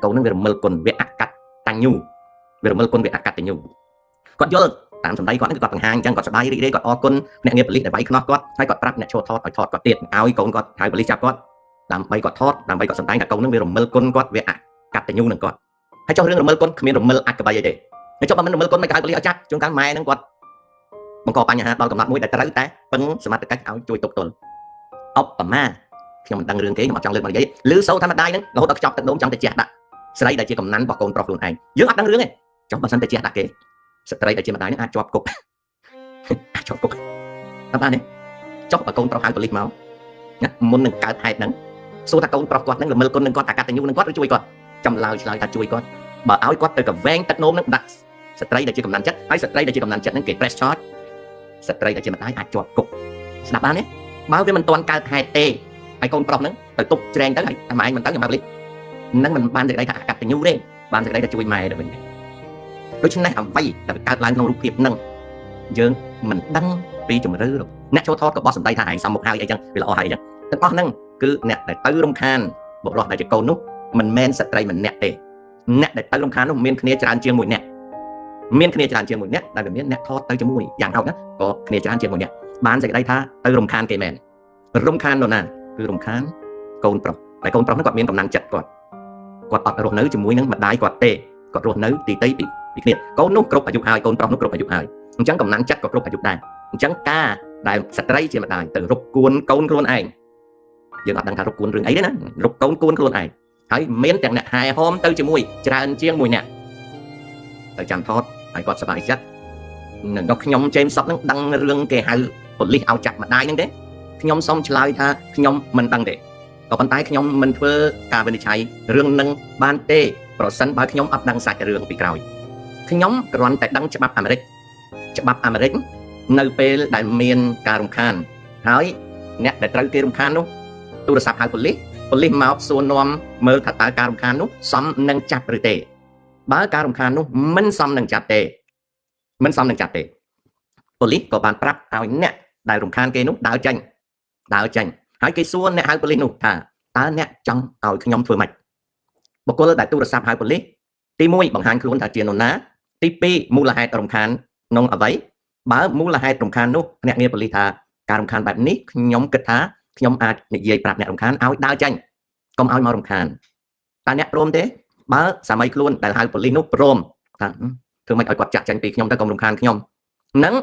កូននឹងវារមិលគុណវាអកតញ្ញូវារមិលគុណវាអកតញ្ញូគាត់យល់តាមសម្ដីគាត់គឺគាត់បង្ហាញអញ្ចឹងគាត់សប្បាយរីករាយគាត់អរគុណអ្នកងារប៉ូលីសដែលវាយខ្នោះគាត់ហើយគាត់ប្រាប់អ្នកឈរថតឲ្យថតគាត់ទៀតឲ្យកូនគាត់ហៅប៉ូលីសចាប់គាត់ដើម្បីគាត់ថតដើម្បីគាត់សម្ដែងថាកូននឹងវារមិលគុណគាត់វាអកតញ្ញូនឹងគាត់ហើយចុះរឿងរមិលគុណគ្មានរមិលអកប្បៃអីទេហើយចុះបើមិនរមិលគុណមិនហៅប៉ូលីសឲ្យចាប់ជួនកាលម៉ែនឹងគាត់បង្កបញ្ហាដល់កំណត់មួយដែលត្រូវតែពឹងសមត្ថកិច្ចឲ្យជួយទប់ទល់ឧបមាខ្ញុំមិនដឹងរឿងគេខ្ញុំអត់ចង់លើកមកនិយាយឬសូថាម្ដាយនឹងរហូតដល់ខ្ចប់ទឹកនោមចង់ទៅជះដាក់ស្រីដែលជាកំណាន់របស់កូនប្រុសខ្លួនឯងយើងអត់ដឹងរឿងទេចុះបើសិនទៅជះដាក់គេស្ត្រីដែលជាម្ដាយនឹងអាចជាប់គុកអាចជាប់គុកតាមបានទេចុះបើកូនប្រុសហៅប៉ូលីសមកមុននឹងកើតហេតុហ្នឹងសួរថាកូនប្រុសគាត់នឹងរមិលគុណនឹងគាត់អកតញ្ញូនឹងគាត់ឬជួយគាត់ចំឡើយឆ្លើយថាជួយគាត់បើឲ្យគាត់ទៅកវែងទឹកនោមនឹងដាក់ស្ត្រីដែលជាកំណាន់ចិត្តហើយស្ត្រីដែលជាកំណាន់ចិត្តនឹងគេ press charge ស្ត្រីដែលជាម្ដាយអាចជាប់គុកស្ដាប់បានទេបើវាមិនទាន់កើតហេតុទេហើយកូនប្រុសហ្នឹងទៅទប់ច្រែងទៅហើយតែម៉ែមិនទៅខ្ញុំបើប៉ូលីសហ្នឹងមិនបានសេចក្តីថាអកតញ្ញូទេបានសេចក្តីថាជួយម៉ែទៅវិញដូច្នេះអ្វីដែលកើតឡើងក្នុងរូបភាពហ្នឹងយើងមិនដឹងពីជំរឿអ្នកចូលថតក៏បោះសម្ដីថាឯងសំមុខហើយអីចឹងវាល្អហើយអញ្ចឹងទាំងអស់ហ្នឹងគឺអ្នកដែលទៅរំខានបុរសដែលជាកូននោះមិនមែនស្ត្រីម្នាក់ទេអ្នកដែលទៅរំខាននោះមានគ្នាច្រើនជាងមួយអ្នកមានគ្នាច្រើនជាងមួយអ្នកដែលមានអ្នកថតទៅជាមួយយ៉ាងហោចណាក៏គ្នាច្រើនជាងមួយអ្នកបានសេចក្តីថាទៅរំខានគេមែនរំខាននរណាគឺរំខានកូនប្រុសតែកូនប្រុសហ្នឹងគាត់មានកំណត់ចិត្តគាត់អត់រស់នៅជាមួយនឹងម្ដាយគាត់ទេគាត់រស់នៅទីទីពីគ្នាកូននោះគ្រប់អាយុហើយកូនប្រុសនោះគ្រប់អាយុហើយអញ្ចឹងកំណត់ចិត្តក៏គ្រប់អាយុដែរអញ្ចឹងការដែលស្ត្រីជាម្ដាយទៅរកគួនកូនខ្លួនឯងយើងអត់ដឹងថារកគួនរឿងអីទេណារកកូនគួនខ្លួនឯងហើយមានទាំងអ្នកហែហោមទៅជាមួយច្រើនជាងមួយអ្នកទៅចាំថតហើយគាត់សប្បាយចិត្តនឹងដល់ខ្ញុំជេមសពនឹងដឹងរឿងគេហៅប៉ូលីសឲ្យចាប់ម្ដាយហ្នឹងទេខ្ញុំសូមឆ្លើយថាខ្ញុំមិនដឹងទេក៏ប៉ុន្តែខ្ញុំមិនធ្វើការវិនិច្ឆ័យរឿងនឹងបានទេប្រសិនបើខ្ញុំអត់ដឹងសាច់រឿងពីក្រោយខ្ញុំគ្រាន់តែដឹងច្បាប់អាមេរិកនៅពេលដែលមានការរំខានហើយអ្នកដែលត្រូវគេរំខាននោះទូរស័ព្ទហៅប៉ូលីសមកសួរនាំមើលថាតើការរំខាននោះសមនឹងចាប់ឬទេបើការរំខាននោះមិនសមនឹងចាប់ទេប៉ូលីសក៏បានប្រាប់ឲ្យអ្នកដែលរំខានគេនោះដើរចេញហើយគេសួរអ្នកហៅប៉ូលីសនោះថាតើអ្នកចង់ឲ្យខ្ញុំធ្វើម៉េចបុគ្គលដែលទូរស័ព្ទហៅប៉ូលីសទី1បង្ហាញខ្លួនថាជានរណាទី2មូលហេតុរំខានក្នុងអ្វីបើមូលហេតុរំខាននោះអ្នកងារប៉ូលីសថាការរំខានបែបនេះខ្ញុំគិតថាខ្ញុំអាចនិយាយប្រាប់អ្នករំខានឲ្យដើរចេញកុំឲ្យមករំខានតើអ្នកព្រមទេបើសាមីខ្លួនដែលហៅប៉ូលីសនោះព្រមថាធ្វើម៉េចឲ្យគាត់ចាក់ចេញពីខ្ញុំទៅកុំរំខានខ្ញុំហ្នឹង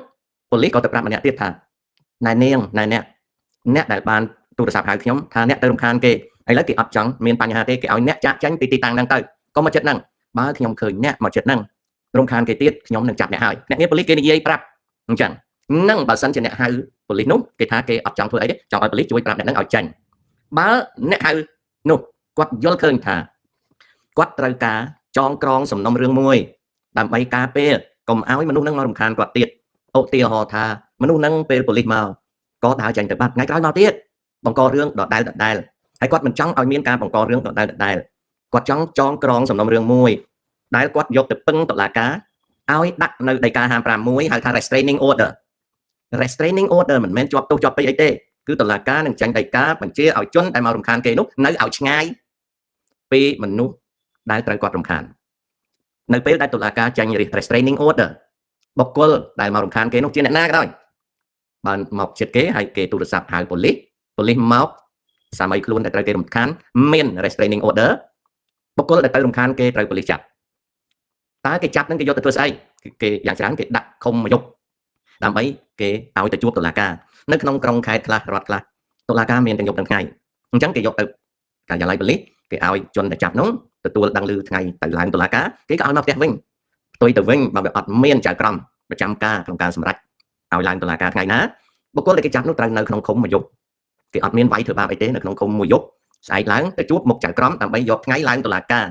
ប៉ូលីសក៏ទៅប្រាប់ម្នាក់ទៀតថាណែនាងអ្នកដែលបានទូរស័ព្ទហៅខ្ញុំថាអ្នកទៅរំខានគេឥឡូវគេអត់ចង់មានបញ្ហាទេគេឲ្យអ្នកចាក់ចេញពីទីតាំងហ្នឹងទៅកុំមកចិត្តហ្នឹងបើខ្ញុំឃើញអ្នកមកចិត្តហ្នឹងរំខានគេទៀតខ្ញុំនឹងចាប់អ្នកហើយអ្នកងារប៉ូលីសគេនិយាយប្រាប់អញ្ចឹងនឹងបើសិនជាអ្នកហៅប៉ូលីសនោះគេថាគេអត់ចង់ធ្វើអីទេចង់ឲ្យប៉ូលីសជួយប្រាប់អ្នកហ្នឹងឲ្យចេញបើអ្នកហៅនោះគាត់យល់ឃើញថាគាត់ត្រូវការចងក្រងសំណុំរឿងមួយដើម្បីការពារកុំឲ្យមនុស្សហ្នឹងមករំខានគាត់ទៀតឧទាហរណ៍ថាមនុស្សហ្នឹងពេលប៉ូលីសមកក៏ដើរចេញទៅបាត់ថ្ងៃក្រោយមកទៀតបង្ករឿងដដែលហើយគាត់មិនចង់ឲ្យមានការបង្ករឿងដដែលគាត់ចង់ចងក្រងសំណុំរឿងមួយដែលគាត់យកទៅពឹងតុលាការឲ្យដាក់នៅដីកា551ហៅថា restraining order មិនមែនជាប់ទោសជាប់ពីអីទេគឺតុលាការនឹងចេញដីកាបញ្ជាឲ្យជនដែលមករំខានគេនោះនៅឲ្យឆ្ងាយពីមនុស្សដែលត្រូវគាត់រំខាននៅពេលដែលតុលាការចេញ restraining order បុគ្គលដែលមករំខានគេនោះជាអ្នកណាក៏ដោយបានមកជិតគេហើយគេទូរស័ព្ទហៅប៉ូលីសមកសាមីខ្លួនដែលត្រូវគេរំខានមាន restraining order បុគ្គលដែលទៅរំខានគេត្រូវប៉ូលីសចាប់តើគេចាប់នឹងគេយកទៅធ្វើស្អីគេយ៉ាងច្រើនគេដាក់ឃុំមួយយប់ដើម្បីគេឲ្យទៅជួបតុលាការនៅក្នុងក្រុងខេត្តខ្លះរដ្ឋខ្លះតុលាការមានទាំងយប់ទាំងថ្ងៃអញ្ចឹងគេយកទៅការិយាល័យប៉ូលីសគេឲ្យជនដែលចាប់នោះទទួលដឹងឮថ្ងៃទៅឡើងតុលាការគេក៏ឲ្យមកផ្ទះវិញផ្ទុយទៅវិញបើវាអត់មានចៅក្រមប្រចាំការក្នុងការសម្រេចឲ្យឡើងតុលាការថ្ងៃណាបុគ្គលដែលគេចាប់នោះត្រូវនៅក្នុងឃុំមួយយប់គេអត់មានវាយធ្វើបាបអីទេនៅក្នុងឃុំមួយយប់ស្អែកឡើងទៅជួបមុខចៅក្រមដើម្បីយកថ្ងៃឡើងតុលាការ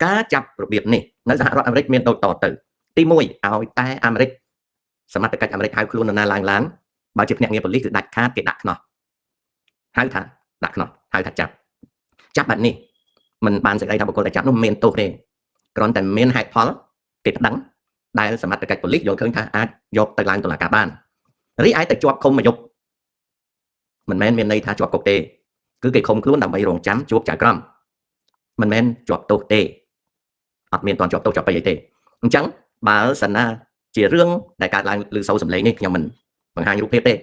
ការចាប់របៀបនេះនៅសហរដ្ឋអាមេរិកមានដូចតទៅទី1ឲ្យតែអាមេរិកសមត្ថកិច្ចអាមេរិកហៅខ្លួននរណាឡើងឡានបើជាភ្នាក់ងារប៉ូលីសគឺដាច់ខាតគេដាក់ខ្នោះហៅថាដាក់ខ្នោះហៅថាចាប់បែបនេះមិនបានសេចក្តីថាបុគ្គលដែលចាប់នោះមានទោសទេគ្រាន់តែមានហេតុផលគេប្តឹងដែលសមត្ថកិច្ចប៉ូលីសយល់ឃើញថាអាចយកទៅឡើងតុលាការបានរីឯតែជាប់ឃុំមួយយប់មិនមែនមានន័យថាជាប់គុកទេគឺគេឃុំខ្លួនដើម្បីរងចាំជួបចៅក្រមមិនមែនជាប់ទោសទេ អត់មានតន់ជាប់ទោសជាប់អីទេអញ្ចឹងបើសិនណាជារឿងដែលកើតឡើងឬសូវសម្លេងនេះខ្ញុំមិនបង្ហាញរូបភាពទេ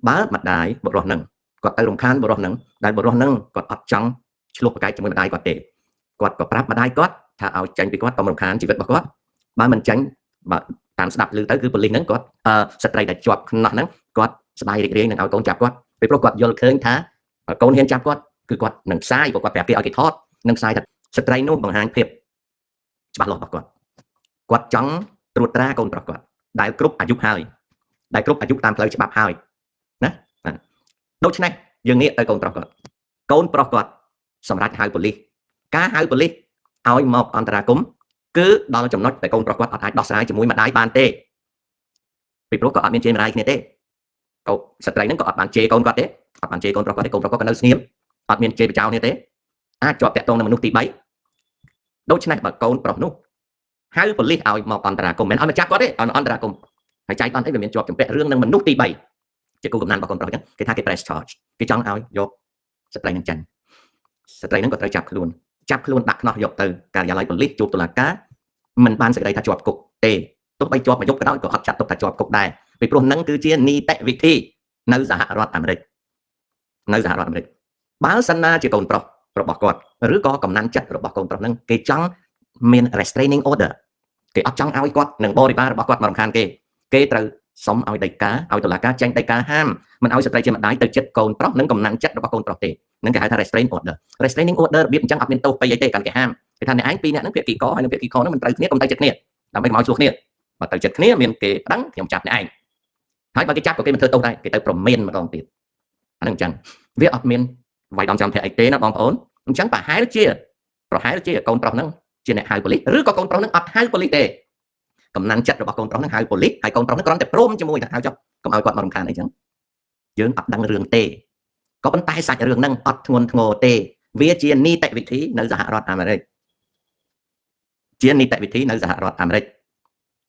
បើម្ដាយបុរសនឹងគាត់ទៅរំខានបុរសនឹងដែលបុរសនឹងគាត់អត់ចង់ឆ្លោះប្រកែកជាមួយម្ដាយគាត់ទេគាត់ក៏ប្រាប់ម្ដាយគាត់ថាឲ្យចាញ់ពីគាត់កុំរំខានជីវិតរបស់គាត់បើមិនចាញ់បើតាមស្ដាប់ឮទៅគឺប៉ូលីសហ្នឹងគាត់ស្ត្រីដែលជាប់ខ្នោះហ្នឹងគាត់ស្ដាយរីករាយនឹងឲ្យកូនចាប់គាត់ពីព្រោះគាត់យល់ឃើញថាកូនហ៊ានចាប់គាត់គឺគាត់នឹងផ្សាយគាត់ប្រាប់គេឲ្យគេថតនឹងផ្សាយថាស្ត្រីនោះបង្ហាញភាពច្បាស់លាស់របស់គាត់ចង់ត្រួតត្រាកូនប្រុសគាត់ដែលគ្រប់អាយុហើយដែលគ្រប់អាយុតាមផ្លូវច្បាប់ហើយណាដូច្នេះយើងងាកទៅកូនប្រុសគាត់សម្រាប់ហៅប៉ូលីសការហៅប៉ូលីសឲ្យមកអន្តរាគមន៍គឺដល់ចំណុចដែលកូនប្រុសគាត់អត់អាចដោះស្រាយជាមួយម្ដាយបានទេពីព្រោះគាត់អត់មានជេរម្ដាយគ្នាទេកូនស្ត្រីហ្នឹងក៏អត់បានជេរកូនគាត់ទេអត់បានជេរកូនប្រុសគាត់ទេកូនប្រុសគាត់ក៏នៅស្ងៀមអត់មានជេរបចោលគ្នាទេអាចជាប់តាក់ទងនឹងមនុស្សទី3ដូច្នេះបើកូនប្រុសនោះហៅប៉ូលីសឲ្យមកអន្តរាគមន៍មិនឲ្យមកចាប់គាត់ទេឲ្យមកអន្តរាគមន៍ហើយចែកអន្តអីវាមានជាប់ចម្ពាក់រឿងនឹងមនុស្សទី3ជាគូកំណើតរបស់កូនប្រុសអញ្ចឹងគេថាគេ press charge គេចង់ឲ្យយកស្ត្រីនឹងចាញ់ស្ត្រីនឹងក៏ត្រូវចាប់ខ្លួនដាក់ខ្នោះយកទៅការិយាល័យប៉ូលីសជួបតុលាការមិនបានសេចក្តីថាជាប់គុកទេទោះបីជាប់មួយយប់ក៏ដោយក៏អត់ចាត់ទុកថាជាប់គុកដែរពីព្រោះនឹងគឺជានីតិវិធីនៅសហរដ្ឋអាមេរិកបើសិនណាជាកូនប្រុសរបស់គាត់ឬក៏កំណាន់ចិត្តរបស់កូនប្រុសនឹងគេចង់មាន restraining order គេអត់ចង់ឲ្យគាត់នឹងបរិបាលរបស់គាត់មករំខានគេត្រូវសុំឲ្យដីកាឲ្យតុលាការចេញដីកាហាមមិនឲ្យស្ត្រីជាម្ដាយទៅចិត្តកូនប្រុសនិងកំណាន់ចិត្តរបស់កូនប្រុសទេនឹងគេហៅថា restraining order របៀបអញ្ចឹងអត់មានទោសពីអីទេកាន់គេហាមគេថាអ្នកឯងពីរនាក់ហ្នឹងភាគីកហើយនិងភាគីខហ្នឹងមិនត្រូវគ្នាកុំទៅចិត្តគ្នាដើម្បីកុំឲ្យឆ្លោះគ្នាបើទៅចិត្តគ្នាមានគេប្តឹងខ្ញុំចាប់អ្នកឯងហើយបើគេចាប់ក៏គេមិនធ្វើទោសដែរគេទៅប្រមានម្ដងទៀតអាហ្នឹងអញ្ចឹងវាអត់មានវាយដំចំធាក់អីទេណាបងប្អូនអញ្ចឹងប្រហែលជាកូនប្រុសហ្នឹងជាអ្នកហៅប៉ូលីសឬក៏កូនប្រុសហ្នឹងអត់ហៅប៉ូលីសទេកំណាន់ចិត្តរបស់កូនប្រុសហ្នឹងហៅប៉ូលីសហើយកូនប្រុសហ្នឹងគ្រាន់តែព្រមជាមួយថាហៅចុះកុំឲ្យគាត់មករំខានអីចឹងយើងអត់ដឹងរឿងទេក៏ប៉ុន្តែសាច់រឿងហ្នឹងអត់ធ្ងន់ធ្ងរទេវាជានីតិវិធីនៅសហរដ្ឋអាមេរិក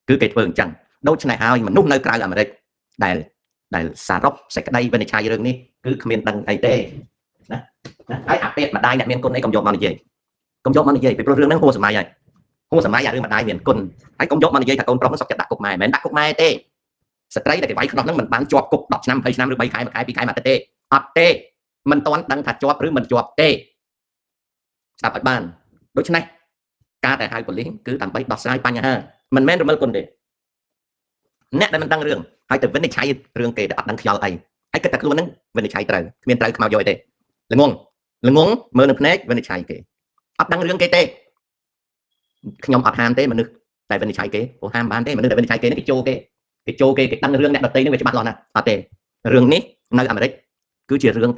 គឺគេធ្វើអញ្ចឹងដូច្នេះហើយមនុស្សនៅក្រៅអាមេរិកដែលសរុបសេចក្តីវិនិច្ឆ័យរឿងនេះគឺគ្មានដឹងអីទេណាហើយអាពេតម្ដាយអ្នកមានគុណអីកុំយកមកនិយាយពីព្រោះរឿងហ្នឹងហួសសម័យហើយអារឿងម្ដាយមានគុណហើយកុំយកមកនិយាយថាកូនប្រុសហ្នឹងសុខចិត្តដាក់គុកម៉ែមិនមែនដាក់គុកម៉ែទេស្ត្រីដែលគេវាយខ្នោះហ្នឹងមិនបានជាប់គុក10ឆ្នាំ20ឆ្នាំឬ3ខែ1ខែ2ខែមួយអាទិត្យទេអត់ទេមិនទាន់ដឹងថាជាប់ឬមិនជាប់ទេស្ដាប់ឲ្យបានដូច្នេះការដែលហៅប៉ូលីសគឺដើម្បីដោះស្រាយបញ្ហាមិនមែនរមិលគុណទេអ្នកដែលមិនដឹងរឿងហើយទៅវិនិច្ឆ័យរឿងគេតែអត់ដឹងខ្យល់អីហើយគិតតែខ្លួនហ្នឹងវិនិច្ឆ័យត្រូវគ្មានត្រូវខ្មៅយកអីទេល្ងងមើលនៅភ្នែកវិនិច្ឆ័យគេអត់ដឹងរឿងគេទេខ្ញុំអត់ហាមទេមនុស្សតែវិនិច្ឆ័យគេព្រោះហាមបានទេមនុស្សដែលវិនិច្ឆ័យគេនេះគេចូលគេដឹងរឿងអ្នកដទៃនេះវាច្បាស់លាស់ណាស់អត់ទេរឿងនេះនៅអាមេរិកគឺជារឿង